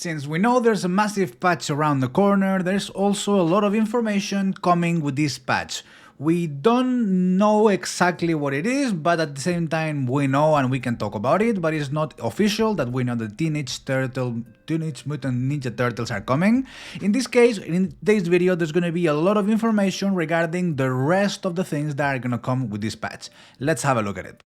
Since we know there's a massive patch around the corner, there's also a lot of information coming with this patch. We don't know exactly what it is, but at the same time we know and we can talk about it, but it's not official that we know the Teenage Mutant Ninja Turtles are coming. In this case, in today's video, there's gonna be a lot of information regarding the rest of the things that are gonna come with this patch. Let's have a look at it.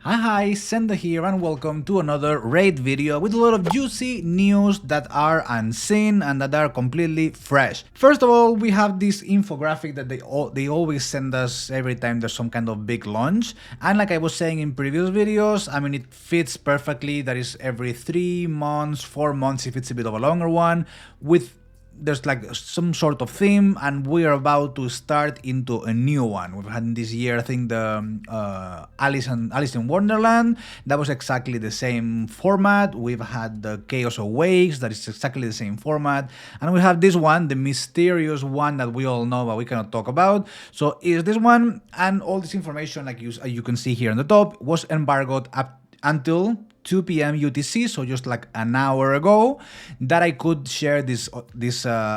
Hi, Senda here and welcome to another raid video with a lot of juicy news that are unseen and that are completely fresh. First of all, we have this infographic that they always send us every time there's some kind of big launch, and like I was saying in previous videos, I mean, it fits perfectly. That is every 3 months, 4 months if it's a bit of a longer one, with there's like some sort of theme, and we're about to start into a new one. We've had this year, I think, the Alice in Wonderland. That was exactly the same format. We've had the Chaos Awakes, that is exactly the same format, and we have this one, the mysterious one that we all know but we cannot talk about. So is this one, and all this information, like you can see here on the top, was embargoed up until 2 p.m. UTC, so just like an hour ago, that I could share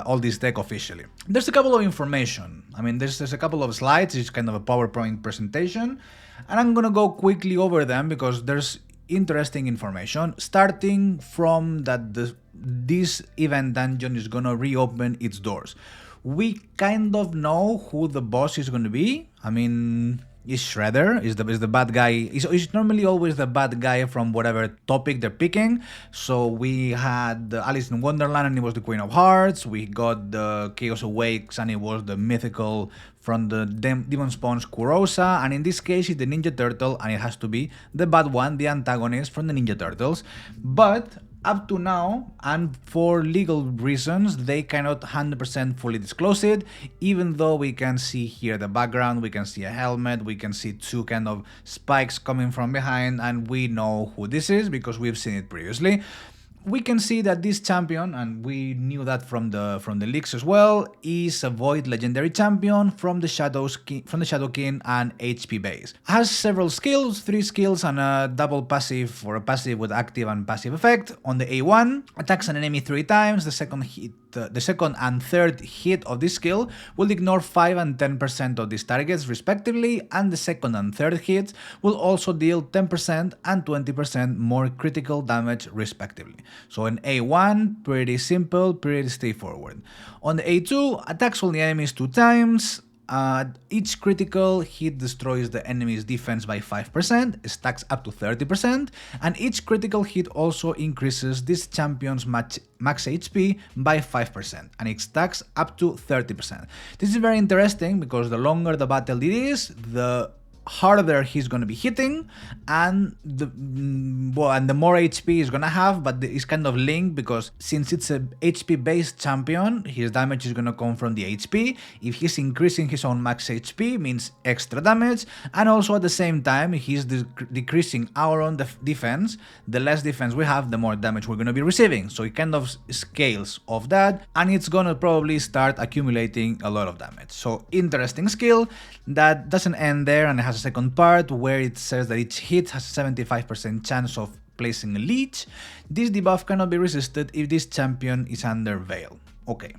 all this deck officially. There's a couple of information. I mean, there's a couple of slides. It's kind of a PowerPoint presentation, and I'm gonna go quickly over them because there's interesting information. Starting from that this event dungeon is gonna reopen its doors. We kind of know who the boss is gonna be. I mean, is Shredder, is the bad guy. He's normally always the bad guy from whatever topic they're picking. So we had Alice in Wonderland and it was the Queen of Hearts. We got the Chaos Awakes and it was the mythical from the Demon Spawn's Kurosa. And in this case it's the Ninja Turtle and it has to be the bad one, the antagonist from the Ninja Turtles. But up to now, and for legal reasons, they cannot 100% fully disclose it, even though we can see here the background, we can see a helmet, we can see 2 kind of spikes coming from behind, and we know who this is because we've seen it previously. We can see that this champion, and we knew that from the leaks as well, is a Void Legendary Champion from the Shadow King and HP base. Has several skills, 3 skills and a double passive, or a passive with active and passive effect. On the A1, attacks an enemy 3 times. The second and third hit of this skill will ignore 5 and 10% of these targets respectively, and the second and third hits will also deal 10% and 20% more critical damage respectively. So in A1, pretty simple, pretty straightforward. On the A2, attacks only enemies 2 times. Each critical hit destroys the enemy's defense by 5%, stacks up to 30%, and each critical hit also increases this champion's max HP by 5%, and it stacks up to 30%. This is very interesting because the longer the battle it is, the harder he's gonna be hitting, and the more HP he's gonna have, but it's kind of linked because since it's a HP based champion, his damage is gonna come from the HP. If he's increasing his own max HP, means extra damage, and also at the same time he's decreasing our own defense. The less defense we have, the more damage we're gonna be receiving, so it kind of scales off that, and it's gonna probably start accumulating a lot of damage. So interesting skill that doesn't end there, and it has a second part where it says that each hit has a 75% chance of placing a leech. This debuff cannot be resisted if this champion is under Veil. Okay.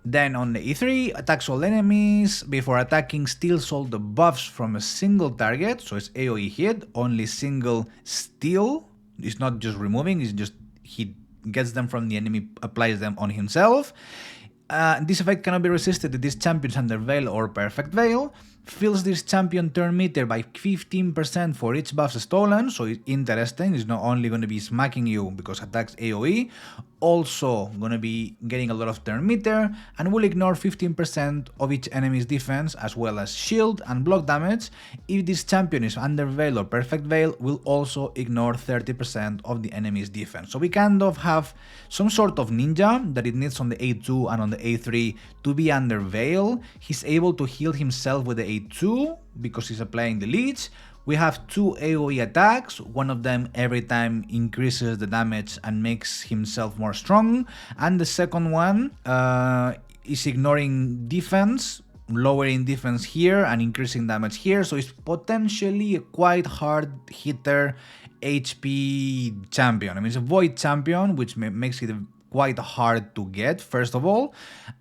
Then on the E3, attacks all enemies. Before attacking, steals all the buffs from a single target, so it's AoE hit, only single steal. It's not just removing, it's just he gets them from the enemy, applies them on himself. This effect cannot be resisted if this champion is under Veil or Perfect Veil. Fills this champion turn meter by 15% for each buff stolen, so it's interesting. It's not only going to be smacking you because attacks AoE, also going to be getting a lot of turn meter, and will ignore 15% of each enemy's defense as well as shield and block damage. If this champion is under Veil or Perfect Veil, will also ignore 30% of the enemy's defense. So we kind of have some sort of ninja that it needs on the A2 and on the A3 to be under Veil. He's able to heal himself with the A2 because he's applying the leech. We have 2 AoE attacks, one of them every time increases the damage and makes himself more strong, and the second one is ignoring defense, lowering defense here and increasing damage here, so it's potentially a quite hard hitter HP champion. I mean, it's a void champion, which makes it quite hard to get, first of all,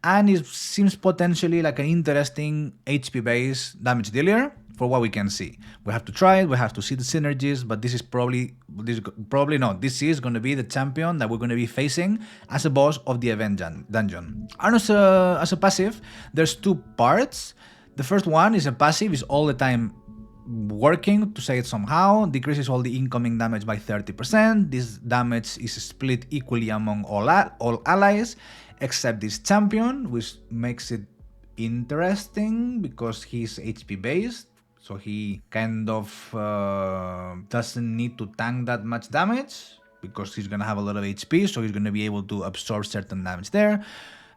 and it seems potentially like an interesting HP based damage dealer for what we can see. We have to try it, we have to see the synergies, but this is probably going to be the champion that we're going to be facing as a boss of the event dungeon. And as a passive, there's two parts. The first one is a passive, is all the time working, to say it somehow, decreases all the incoming damage by 30%. This damage is split equally among all allies, except this champion, which makes it interesting because he's HP based. So he kind of doesn't need to tank that much damage because he's going to have a lot of HP, so he's going to be able to absorb certain damage there.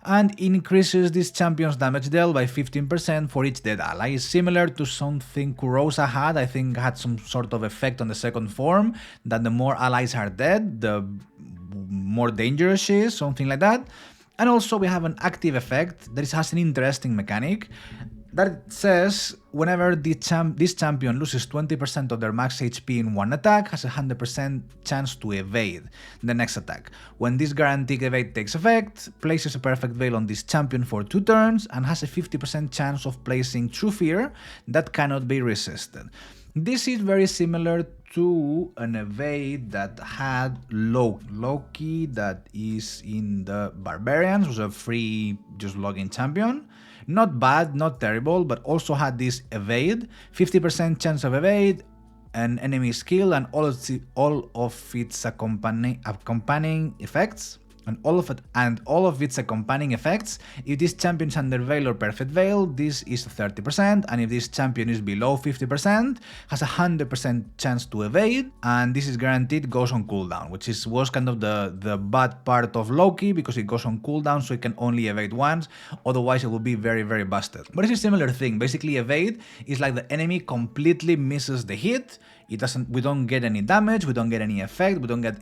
And increases this champion's damage dealt by 15% for each dead ally. It's similar to something Kurosa had. I think had some sort of effect on the second form, that the more allies are dead, the more dangerous she is, something like that. And also we have an active effect that has an interesting mechanic that says whenever this champion loses 20% of their max HP in one attack, has a 100% chance to evade the next attack. When this guaranteed evade takes effect, places a perfect veil on this champion for 2 turns and has a 50% chance of placing True Fear that cannot be resisted. This is very similar to an evade that had Loki, that is in the Barbarians, was a free just login champion. Not bad, not terrible, but also had this evade, 50% chance of evade, an enemy skill, and all of its accompanying effects. And all of its accompanying effects. If this champion is under Veil or Perfect Veil, this is 30%, and if this champion is below 50%, has a 100% chance to evade, and this is guaranteed, goes on cooldown, which was kind of the bad part of Loki, because it goes on cooldown, so it can only evade once, otherwise it will be very, very busted. But it's a similar thing. Basically, evade is like the enemy completely misses the hit. We don't get any damage, we don't get any effect, we don't get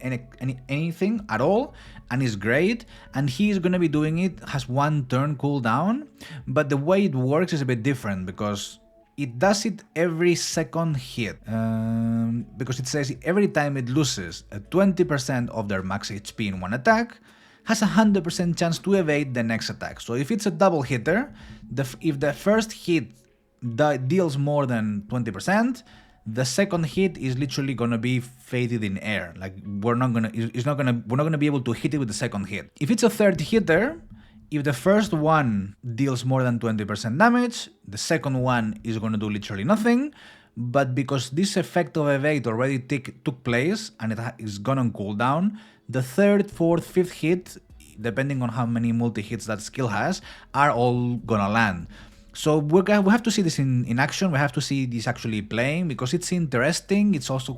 anything at all, and it's great. And he's gonna be doing it, has 1 turn cooldown, but the way it works is a bit different because it does it every second hit. Because it says every time it loses 20% of their max HP in one attack, has a 100% chance to evade the next attack. So if it's a double hitter, if the first hit deals more than 20%, the second hit is literally gonna be faded in air. Like we're not gonna be able to hit it with the second hit. If it's a third hitter, if the first one deals more than 20% damage, the second one is gonna do literally nothing. But because this effect of evade already took place and it is gone on cooldown, the third, fourth, fifth hit, depending on how many multi-hits that skill has, are all gonna land. So we have to see this in action, we have to see this actually playing, because it's interesting, it's also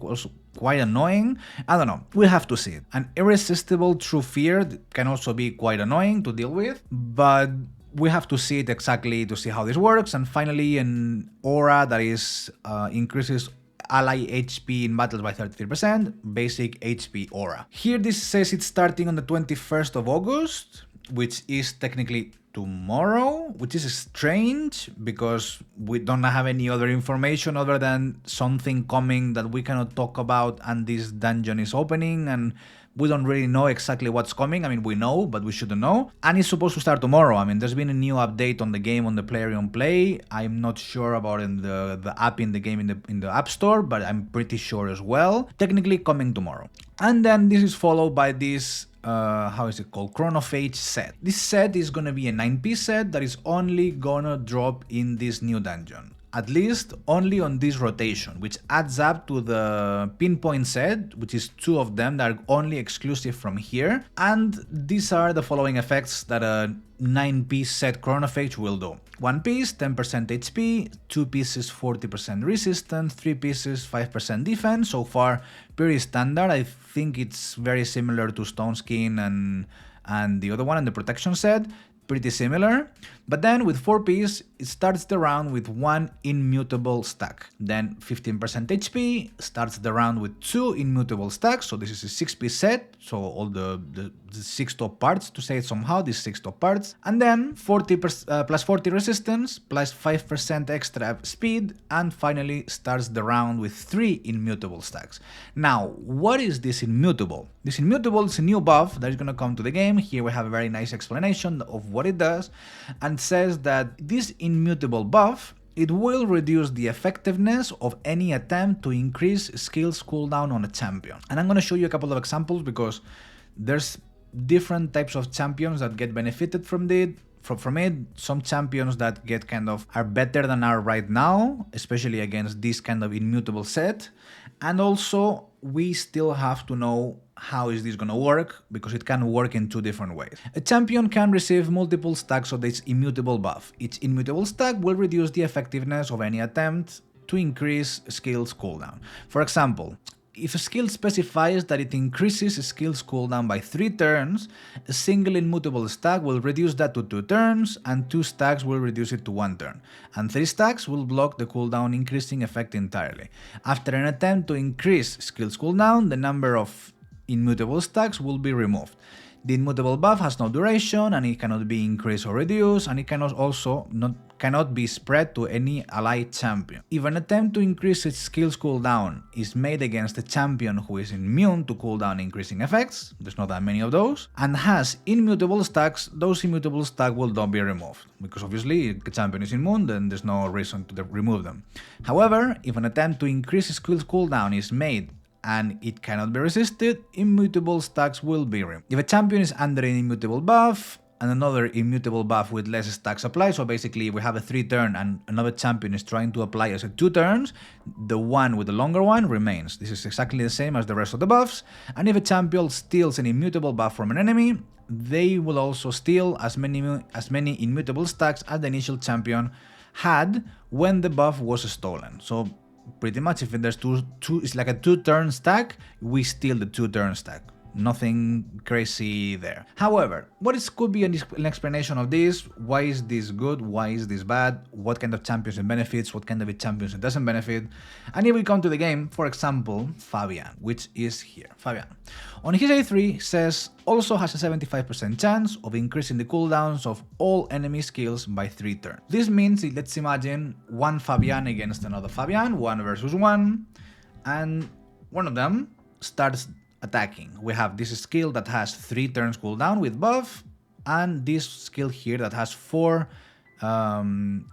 quite annoying, I don't know, we have to see it. An irresistible True Fear can also be quite annoying to deal with, but we have to see it exactly to see how this works. And finally, an aura that is increases ally HP in battles by 33%, basic HP aura. Here this says it's starting on the 21st of August, which is technically tomorrow, which is strange because we don't have any other information other than something coming that we cannot talk about, and this dungeon is opening and we don't really know exactly what's coming. I mean, we know, but we shouldn't know. And it's supposed to start tomorrow. I mean, there's been a new update on the game on the Playrion Play. I'm not sure about the app in the game in the App Store, but I'm pretty sure as well. Technically coming tomorrow. And then this is followed by this how is it called? Chronophage set. This set is gonna be a 9-piece set that is only gonna drop in this new dungeon. At least only on this rotation, which adds up to the pinpoint set, which is 2 of them that are only exclusive from here. And these are the following effects that a 9-piece set Chronophage will do. 1 piece, 10% HP, 2 pieces, 40% resistance, 3 pieces, 5% defense. So far, pretty standard. I think it's very similar to Stone Skin and the other one, and the protection set. pretty similar, but then with 4Ps, it starts the round with 1 immutable stack. Then 15% HP starts the round with 2 immutable stacks, so this is a 6-piece set, so all the 6 top parts, to say it somehow, these 6 top parts. And then 40 plus 40 resistance, plus 5% extra speed, and finally starts the round with 3 immutable stacks. Now, what is this immutable? This immutable is a new buff that is going to come to the game. Here we have a very nice explanation of what it does, and says that this immutable buff, it will reduce the effectiveness of any attempt to increase skills cooldown on a champion. And I'm going to show you a couple of examples because there's different types of champions that get benefited from it. Some champions that get are better than are right now, especially against this kind of immutable set. And also we still have to know how is this gonna work, because it can work in 2 different ways. A champion can receive multiple stacks of this immutable buff. Each immutable stack will reduce the effectiveness of any attempt to increase skills cooldown. For example, if a skill specifies that it increases a skill's cooldown by 3 turns, a single immutable stack will reduce that to 2 turns, and 2 stacks will reduce it to 1 turn, and 3 stacks will block the cooldown increasing effect entirely. After an attempt to increase skill's cooldown, the number of immutable stacks will be removed. The immutable buff has no duration, and it cannot be increased or reduced, and it cannot be spread to any allied champion. If an attempt to increase its skills cooldown is made against a champion who is immune to cooldown increasing effects, there's not that many of those, and has immutable stacks, those immutable stacks will not be removed, because obviously if the champion is immune, then there's no reason to remove them. However, if an attempt to increase skills cooldown is made and it cannot be resisted, immutable stacks will be removed. If a champion is under an immutable buff and another immutable buff with less stacks applied, so basically we have a 3 turn and another champion is trying to apply as a 2 turns, the one with the longer one remains. This is exactly the same as the rest of the buffs, and if a champion steals an immutable buff from an enemy, they will also steal as many immutable stacks as the initial champion had when the buff was stolen. So pretty much if there's it's like a 2-turn stack, we steal the 2-turn stack. Nothing crazy there. However, could be an explanation of this? Why is this good? Why is this bad? What kind of champions it benefits? What kind of champions it doesn't benefit? And if we come to the game, for example, Fabian, which is here. Fabian, on his A3 says also has a 75% chance of increasing the cooldowns of all enemy skills by 3 turns. This means, let's imagine one Fabian against another Fabian, 1 versus 1, and one of them starts attacking. We have this skill that has 3 turns cooldown with buff, and this skill here that has 4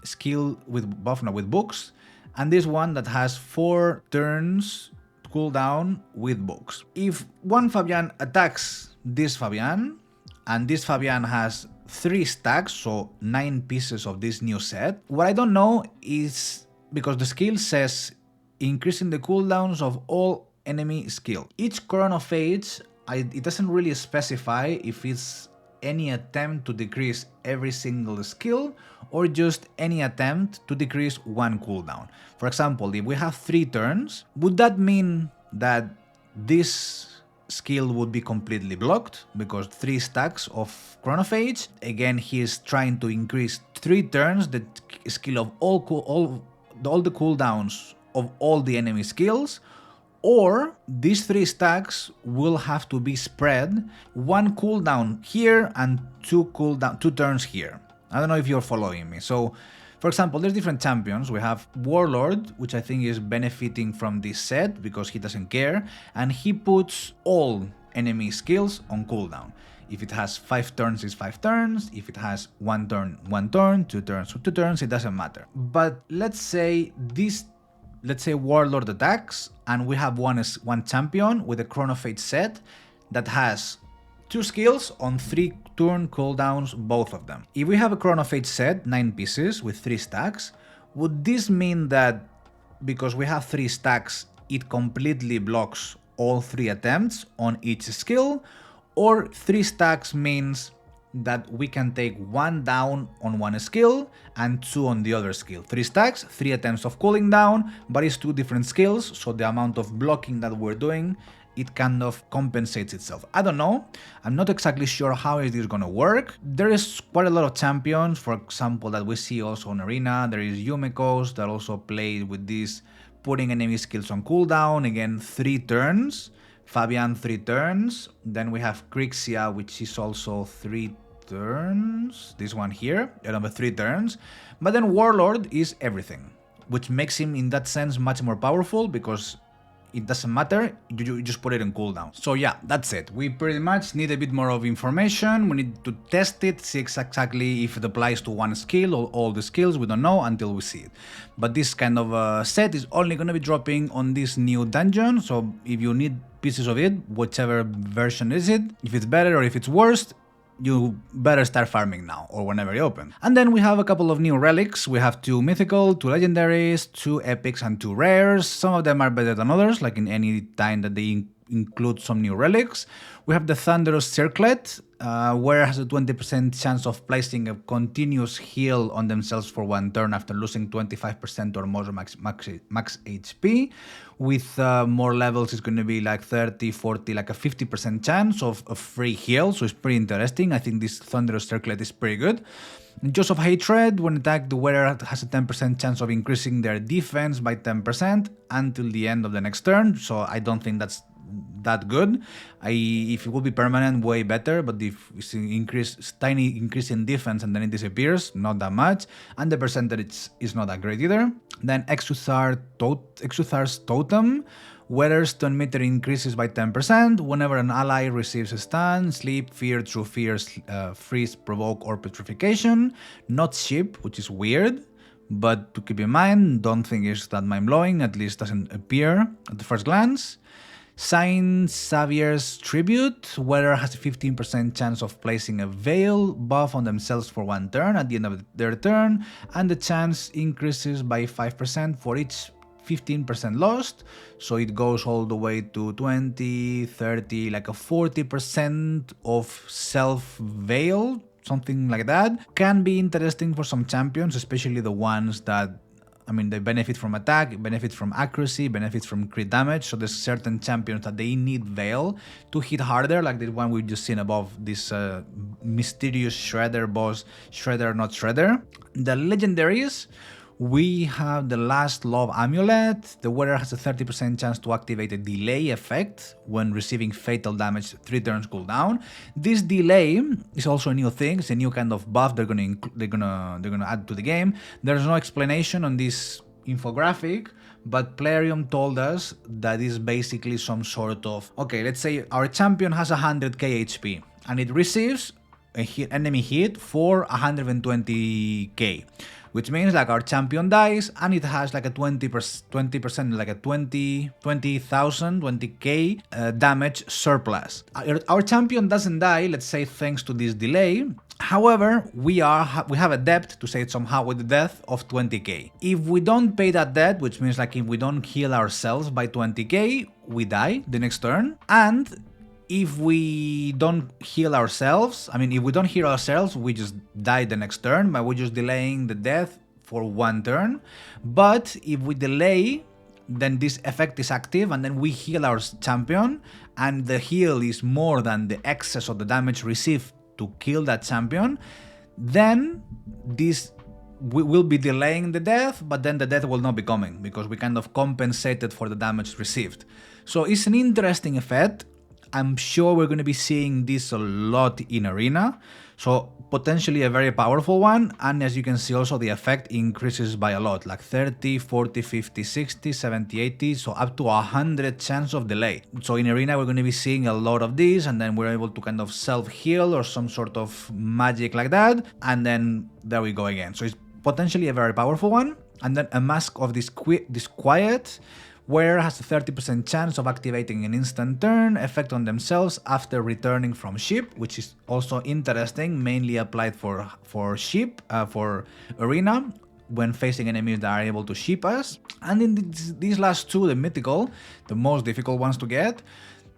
skill with buff, no, with books, and this one that has 4 turns cooldown with books. If one Fabian attacks this Fabian, and this Fabian has 3 stacks, so 9 pieces of this new set, what I don't know is, because the skill says increasing the cooldowns of all enemy skill. Each chronophage, it doesn't really specify if it's any attempt to decrease every single skill or just any attempt to decrease 1 cooldown. For example, if we have 3 turns, would that mean that this skill would be completely blocked because 3 stacks of chronophage? Again, he's trying to increase 3 turns the skill of all the cooldowns of all the enemy skills, or these 3 stacks will have to be spread, 1 cooldown here and 2 turns here. I don't know if you're following me. So, for example, there's different champions. We have Warlord, which I think is benefiting from this set because he doesn't care, and he puts all enemy skills on cooldown. If it has 5 turns, it's 5 turns. If it has 1 turn, 1 turn, 2 turns, 2 turns, it doesn't matter. But let's say Warlord attacks, and we have one champion with a chronophage set that has 2 skills on 3 turn cooldowns, both of them. If we have a chronophage set, 9 pieces with 3 stacks, would this mean that because we have 3 stacks, it completely blocks all 3 attempts on each skill? Or 3 stacks means that we can take 1 down on one skill and 2 on the other skill. 3 stacks, 3 attempts of cooling down, but it's 2 different skills, so the amount of blocking that we're doing, it kind of compensates itself. I don't know, I'm not exactly sure how is this gonna work. There is quite a lot of champions, for example, that we see also in Arena. There is Yumiko's that also play with this, putting enemy skills on cooldown, again 3 turns. Fabian 3 turns, then we have Crixia, which is also 3 turns, this one here, another 3 turns, but then Warlord is everything, which makes him in that sense much more powerful because it doesn't matter, you just put it on cooldown. So yeah, that's it. We pretty much need a bit more of information, we need to test it, see exactly if it applies to one skill or all the skills, we don't know until we see it. But this kind of set is only going to be dropping on this new dungeon, so if you need pieces of it, whichever version is it, if it's better or if it's worse, you better start farming now or whenever you open. And then we have a couple of new relics. We have 2 mythical, 2 legendaries, 2 epics and 2 rares. Some of them are better than others, like in any time that they include some new relics. We have the Thunderous Circlet, where it has a 20% chance of placing a continuous heal on themselves for 1 turn after losing 25% or more max HP. With more levels, it's going to be like 30, 40, like a 50% chance of a free heal, so it's pretty interesting. I think this Thunderous Circlet is pretty good. Jaws of Hatred, when attacked, the wearer has a 10% chance of increasing their defense by 10% until the end of the next turn, so I don't think that's that good. If it will be permanent, way better, but if it's tiny increase in defense and then it disappears, not that much, and the percentage is not that great either. Then Exuthar's Totem, weather's turn meter increases by 10% whenever an ally receives a stun, sleep, fear, true fear, freeze, provoke, or petrification. Not ship, which is weird, but to keep in mind, don't think it's that mind-blowing, at least doesn't appear at the first glance. Saint Xavier's Tribute, wearer has a 15% chance of placing a Veil buff on themselves for 1 turn at the end of their turn, and the chance increases by 5% for each 15% lost, so it goes all the way to 20, 30, like a 40% of self-veil, something like that. Can be interesting for some champions, especially the ones that, I mean, they benefit from attack, benefit from accuracy, benefit from crit damage, so there's certain champions that they need Veil to hit harder, like the one we've just seen above, this mysterious Shredder boss, Shredder not Shredder. The legendaries, we have the Last Love Amulet. The wearer has a 30% chance to activate a delay effect when receiving fatal damage 3 turns cooldown. This delay is also a new thing. It's a new kind of buff they're gonna add to the game. There's no explanation on this infographic, but Plarium told us that is basically some sort of, okay, let's say our champion has 100k HP and it receives a enemy hit for 120k. Which means like our champion dies and it has like a 20%, like a 20k damage surplus. Our champion doesn't die, let's say, thanks to this delay. However, we have a debt, to say it somehow, with the death of 20k. If we don't pay that debt, which means like if we don't heal ourselves by 20k, we die the next turn. And if we don't heal ourselves, if we don't heal ourselves, we just die the next turn, but we're just delaying the death for 1 turn. But if we delay, then this effect is active and then we heal our champion, and the heal is more than the excess of the damage received to kill that champion, then we will be delaying the death, but then the death will not be coming because we kind of compensated for the damage received. So it's an interesting effect. I'm sure we're going to be seeing this a lot in Arena, so potentially a very powerful one, and as you can see also the effect increases by a lot, like 30, 40, 50, 60, 70, 80, so up to 100 chance of delay. So in Arena we're going to be seeing a lot of these, and then we're able to kind of self-heal or some sort of magic like that, and then there we go again. So it's potentially a very powerful one. And then a Mask of Disquiet, wearer has a 30% chance of activating an instant turn effect on themselves after returning from ship, which is also interesting, mainly applied for Arena, when facing enemies that are able to ship us. And in these last two, the mythical, the most difficult ones to get,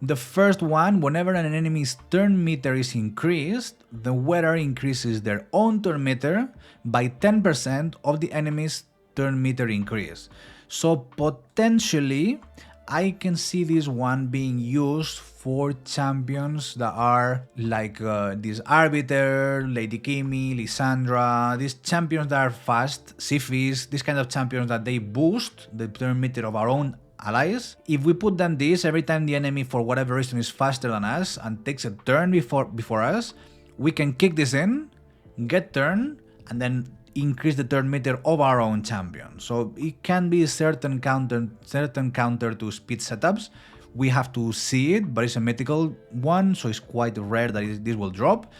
The first one, whenever an enemy's turn meter is increased, the wearer increases their own turn meter by 10% of the enemy's turn meter increase. So potentially, I can see this one being used for champions that are like this Arbiter, Lady Kimi, Lissandra, these champions that are fast, Sifis, these kind of champions that they boost the turn meter of our own allies. If we put them this, every time the enemy for whatever reason is faster than us and takes a turn before us, we can kick this in, get turn, and then increase the turn meter of our own champion. So it can be a certain counter to speed setups. We have to see it, but it's a mythical one, so it's quite rare that this will drop.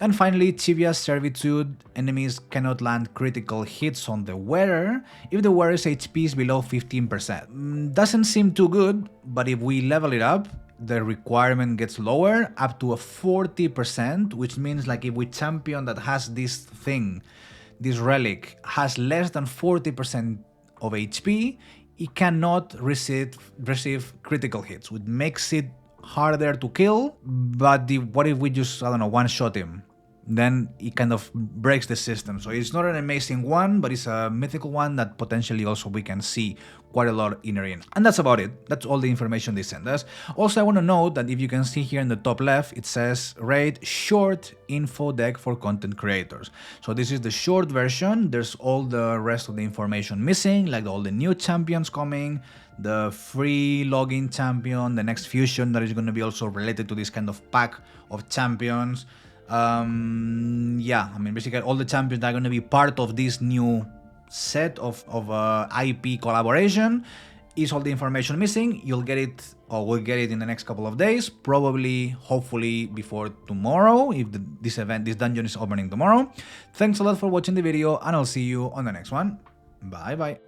And finally, Chivia's Servitude. Enemies cannot land critical hits on the wearer if the wearer's HP is below 15%. Doesn't seem too good, but if we level it up, the requirement gets lower, up to a 40%, which means like if we champion that has this thing, this relic, has less than 40% of HP, it cannot receive critical hits, which makes it harder to kill. But what if we just, I don't know, one-shot him? Then it kind of breaks the system. So it's not an amazing one, but it's a mythical one that potentially also we can see quite a lot in arena. And that's about it. That's all the information they send us. Also, I want to note that if you can see here in the top left, it says raid short info deck for content creators. So this is the short version. There's all the rest of the information missing, like all the new champions coming, the free login champion, the next fusion that is going to be also related to this kind of pack of champions. Yeah, I mean, basically all the champions that are going to be part of this new set of IP collaboration is all the information missing. You'll get it, or we'll get it in the next couple of days, probably, hopefully before tomorrow, if this dungeon is opening tomorrow. Thanks a lot for watching the video, and I'll see you on the next one. Bye bye.